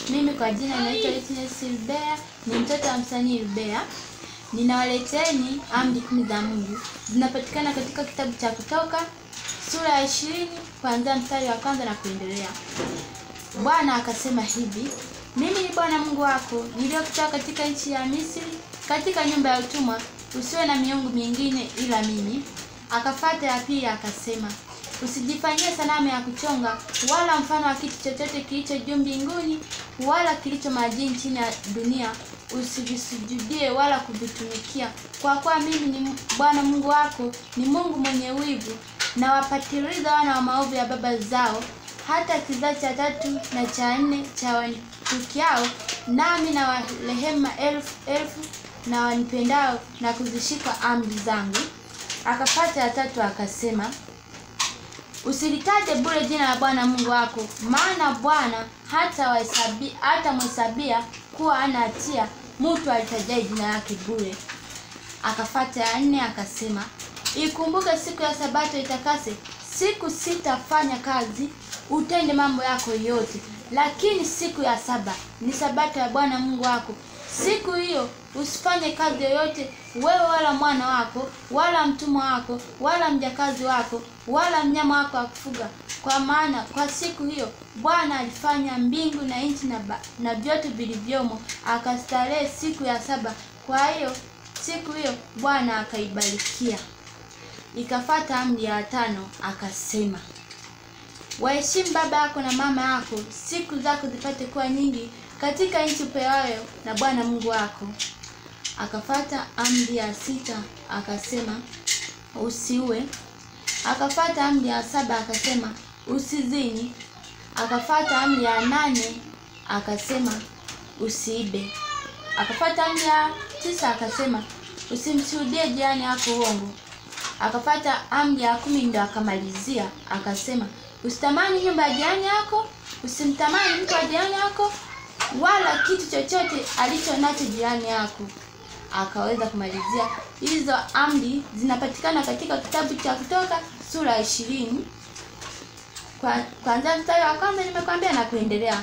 Mimi kwa jina naitwa Witness Ilbea, ni mtoto wa msanii Ilbea. Ninawaleteni amri 10 za Mungu. Zinapatikana katika kitabu cha Kutoka sura ya 20 kuanzia mstari wa 1 na kuendelea. Bwana akasema hivi: mimi ni Bwana Mungu wako, niliyokutoa katika nchi ya Misri, katika nyumba ya utumwa. Usiwe na miungu mingine ila mimi. Akafuata ya pili akasema: usijifanyie sanamu ya kuchonga wala mfano wa kitu chochote kilicho juu mbinguni wala kilicho majini chini ya dunia. Usivisujudie wala kuvitumikia, kwa kuwa mimi ni Bwana Mungu wako, ni Mungu mwenye wivu, na wapatiliza wana wa maovu ya baba zao hata kizazi cha 3 na cha 4 cha wanichukiao, nami na warehemu elfu na wanipendao na kuzishika amri zangu. Akafuata ya 3 akasema: usilitaje bure jina la Bwana Mungu wako, maana Bwana hata mhesabia kuwa ana hatia mtu alitajaye jina lake bure. Akafuata ya 4 akasema: ikumbuke siku ya Sabato itakase. Siku 6 fanya kazi, utende mambo yako yote, lakini siku ya 7 ni Sabato ya Bwana Mungu wako. Siku hiyo usifanye kazi yoyote, wewe wala mwana wako wala mtumwa wako wala mjakazi wako wala mnyama wako wa kufuga, kwa maana kwa siku hiyo Bwana alifanya mbingu na nchi na vyote vilivyomo, akastarehe siku ya 7. Kwa hiyo siku hiyo Bwana akaibarikia. Ikafuata amri ya 5 akasema: waheshimu baba yako na mama yako, siku zako zipate kuwa nyingi katika nchi upewayo na Bwana Mungu wako. Akafuata amri ya 6 akasema: usiue. Akafuata amri ya 7 akasema: usizini. Akafuata amri ya 8 akasema: usiibe. Akafuata amri ya 9 akasema: usimshuhudie jirani yako uongo. Akafuata amri ya 10 ndio akamalizia akasema: usitamani nyumba ya jirani yako, usimtamani mtu wa jirani yako, wala kitu chochote alicho nacho jirani yako. Akaweza kumalizia. Hizo amri zinapatikana katika kitabu cha Kutoka sura ya 20 kuanzia mstari wa 1 nimekwambia na kuendelea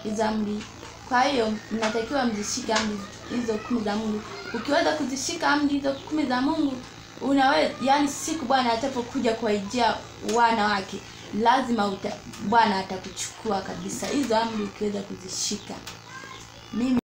hizo amri. Kwa hiyo mnatakiwa mzishike amri hizo 10 za Mungu. Ukiweza kuzishika amri hizo 10 za Mungu, unaweza, yani siku Bwana atapokuja kuwaijia wana wake, lazima Bwana atakuchukua kabisa. Hizo amri ukiweza kuzishika. Mimi